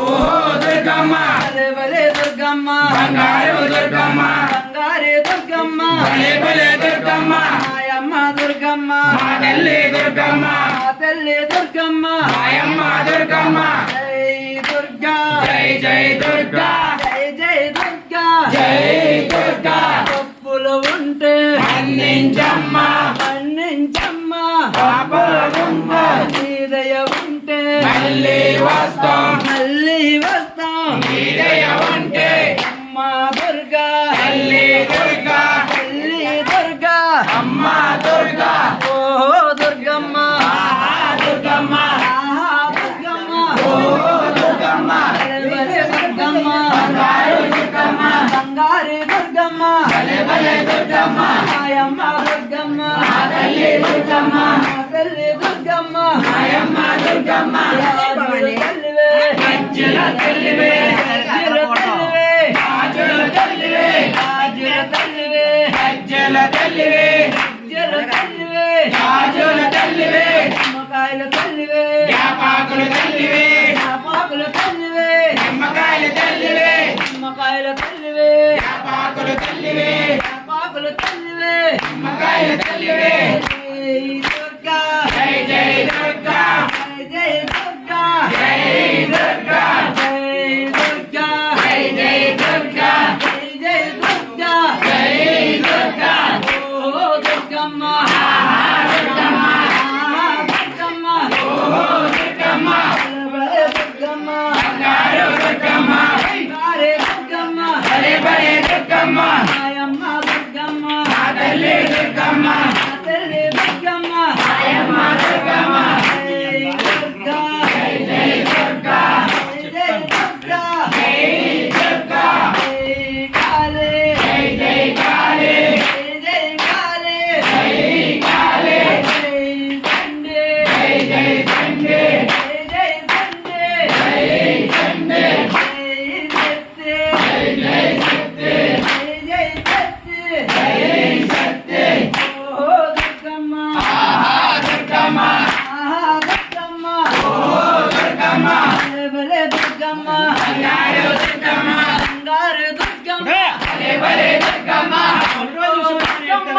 దుర్గమ్మ భలే భలే దుర్గమ్మ బంగారు దుర్గమ్మ బంగారే దుర్గమ్మ భలే భలే దుర్గమ్మ మాయమ్మ దుర్గమ్మ మా తల్లి దుర్గమ్మ మా తల్లి దుర్గమ్మ మాయమ్మ దుర్గమ్మ జై దుర్గా జై జై దుర్గా జై జై దుర్గా జై దుర్గా తప్పులు ఉంటే మన్నించమ్మ మన్నించమ్మ పాపలమ్మ నీ దయ ఉంటే మళ్ళీ వస్తాం మళ్ళీ వస్తాం నీ దయ ఉంటే అమ్మ దుర్గా తల్లి దుర్గా తల్లి దుర్గా అమ్మ దుర్గా ఓ దుర్గమ్మ ఆహా దుర్గమ్మ ఆహా దుర్గమ్మ ఓ దుర్గమ్మ భలే భలే దుర్గమ్మ బంగారు దుర్గమ్మ బంగారే దుర్గమ్మ భలే భలే దుర్గమ్మ మాయమ్మ దుర్గమ్మ మా తల్లి దుర్గమ్మ మా తల్లి దుర్గమ్మ మాయమ్మ దుర్గమ్మ రాజుల తల్లివే గజ్జల తల్లివే రాజుల తల్లివే రాజుల తల్లివే రాజుల తల్లివే గజ్జల తల్లివే రాజుల తల్లివే రాజుల తల్లివే నిమ్మకాయల తల్లివే యాపాకుల తల్లివే పాకుల తల్లివే నిమ్మకాయల తల్లివే నిమ్మకాయల తల్లివే యాపాకుల తల్లివే పాకుల తల్లివే నిమ్మకాయల తల్లివే జై దుర్గా జై జై దుర్గా జై దుర్గా జై దుర్గా జై దుర్గా జై జై దుర్గా జై దుర్గా జై దుర్గా ఓ దుర్గమ్మ దుర్గమ్మ ఆహా దుర్గమ్మ ఓ దుర్గమ్మ భలే దుర్గమ్మ బంగారు దుర్గమ్మ బంగారే దుర్గమ్మ భలే భలే దుర్గమ్మ మాయమ్మ దుర్గమ్మ మా తల్లి దుర్గమ్మ మా తల్లి దుర్గమ్మ మాయమ్మ దుర్గమ్మ జై దుర్గా జై జై దుర్గా జై దుర్గా జై దుర్గా జై కాళీ జై జై కాళీ జై కాళీ జై కాళీ జై చండీ జై జై చండీ జై చండీ జై చండీ జై శక్తి జై జై శక్తి జై శక్తి జై శక్తి ఓ దుర్గమ్మ ఆహా దుర్గమ్మ ఆహా దుర్గమ్మ ఓ దుర్గమ్మ భలే భలే దుర్గమ్మ బంగారు దుర్గమ్మ బంగారు దుర్గమ్మ భలే భలే దుర్గమ్మ దుర్గమ్మ